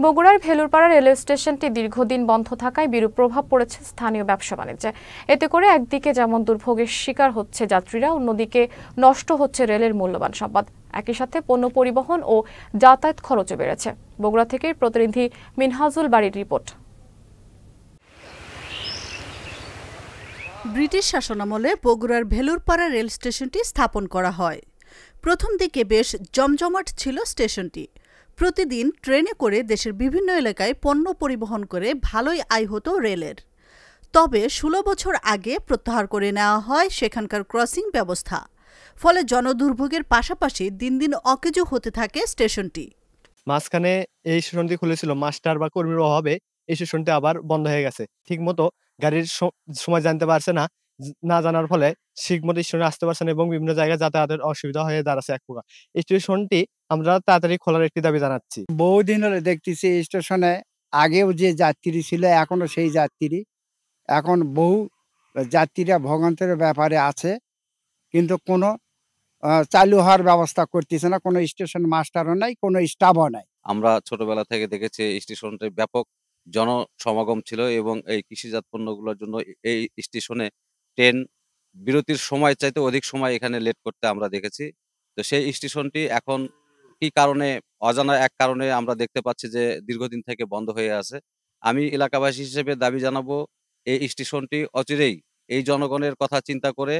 বগুড়ার ভেলুরপাড়া রেলওয়ে স্টেশনটি দীর্ঘদিন বন্ধ থাকায় বিরূপ প্রভাব পড়েছে স্থানীয় ব্যবসা বাণিজ্যে। এতে করে একদিকে যেমন দুর্ভোগের শিকার হচ্ছে যাত্রীরা, অন্যদিকে নষ্ট হচ্ছে রেলের মূল্যবান সম্পদ। একই সাথে পণ্য পরিবহন ও যাতায়াত খরচও বেড়েছে। বগুড়া থেকে প্রতিনিধি মিনহাজুল বাড়ির রিপোর্ট। ব্রিটিশ শাসনামলে বগুড়ার ভেলুরপাড়া রেল স্টেশনটি স্থাপন করা হয়। প্রথম দিকে বেশ জমজমাট ছিল স্টেশনটি। প্রতিদিন ট্রেনে করে দেশের বিভিন্ন এলাকায় পণ্য পরিবহন করে ভালোই আয় হতো রেলের। তবে 16 বছর আগে প্রত্যাহার করে নেওয়া হয় সেখানকার ক্রসিং ব্যবস্থা। ফলে জনদুর্ভোগের পাশাপাশি দিন দিন অকেজো হতে থাকে স্টেশনটি। মাঝখানে এই স্টেশনটি খুলেছিল, মাস্টার বা কর্মীর অভাবে এই স্টেশনটি আবার বন্ধ হয়ে গেছে। ঠিকমতো গাড়ির সময় জানতে পারছে না, না জানার ফলে ঠিকমতো স্টেশনে আসতে পারছে না এবং বিভিন্ন জায়গায় যাতায়াতের অসুবিধা হয়ে দাঁড়াচ্ছে এক প্রকার। স্টেশনটি আমরা তাড়াতাড়ি খোলার একটি দাবি জানাচ্ছি। বহুদিন হলে দেখতেছি স্টেশনে আগেও যে যাত্রী ছিল এখনো সেই যাত্রী, এখন বহু যাত্রীরা ভোগান্তির ব্যাপারে আছে, কিন্তু কোনো চালু হওয়ার ব্যবস্থা করতেছে না। কোনো স্টেশন মাস্টারও নাই, কোনো স্টাফও নাই। আমরা ছোটবেলা থেকে দেখেছি স্টেশনটি ব্যাপক জনসমাগম ছিল এবং এই কৃষিজাত পণ্যগুলোর জন্য এই স্টেশনে ট্রেন বিরতির সময় চাইতে অধিক সময় এখানে লেট করতে আমরা দেখেছি। তো সেই স্টেশনটি এখন কি কারণে, অজানা এক কারণে আমরা দেখতে পাচ্ছি যে দীর্ঘদিন থেকে বন্ধ হয়ে আছে। আমি এলাকাবাসী হিসেবে দাবি জানাবো, এই স্টেশনটি অচিরেই এই জনগণের কথা চিন্তা করে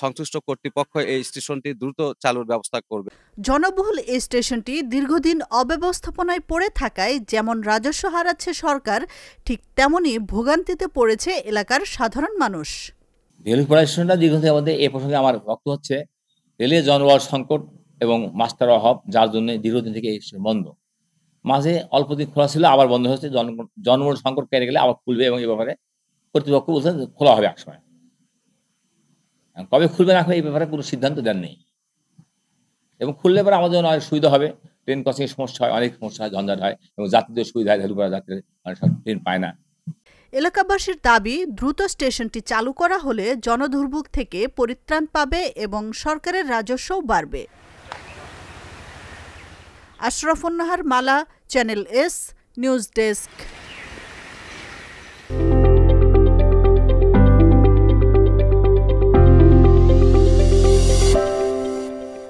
সংশ্লিষ্ট কর্তৃপক্ষ এই স্টেশনটি দ্রুত চালুর ব্যবস্থা করবে। জনবহুল এই স্টেশনটি দীর্ঘদিন অব্যবস্থাপনায় পড়ে থাকায় যেমন রাজস্ব হারাচ্ছে সরকার, ঠিক তেমনি ভোগান্তিতে পড়েছে এলাকার সাধারণ মানুষ। ভেলুরপাড়া স্টেশনটা দীর্ঘদিন আমাদের এ প্রসঙ্গে আমার বক্তব্য হচ্ছে, রেলের জনবল সংকট এবং মাস্টার অভাব, যার জন্য দীর্ঘদিন থেকে এই স্টেশন বন্ধ। মাঝে অল্প দিন খোলা ছিল, আবার বন্ধ হয়েছে। জনবল সংকট কেটে গেলে আবার খুলবে এবং এই ব্যাপারে কর্তৃপক্ষ বলছেন খোলা হবে একসময়। কবে খুলবে না খুলবে এই ব্যাপারে কোনো সিদ্ধান্ত দেন নেই, এবং খুললে পরে আমাদের জন্য অনেক সুবিধা হবে। ট্রেন ক্রসিং এর সমস্যা হয়, অনেক সমস্যা হয়, ঝঞ্ঝাট হয় এবং যাত্রীদের সুবিধা হয়। ভেলুরপাড়া যাত্রীরা অনেক সময় ট্রেন পায় না। এলাকাবাসীর দাবি, দ্রুত স্টেশনটি চালু করা হলে জনদুর্ভোগ থেকে পরিত্রাণ পাবে এবং সরকারের রাজস্বও বাড়বে। আশরাফুন নাহার মালা, চ্যানেল এস, নিউজ ডেস্ক।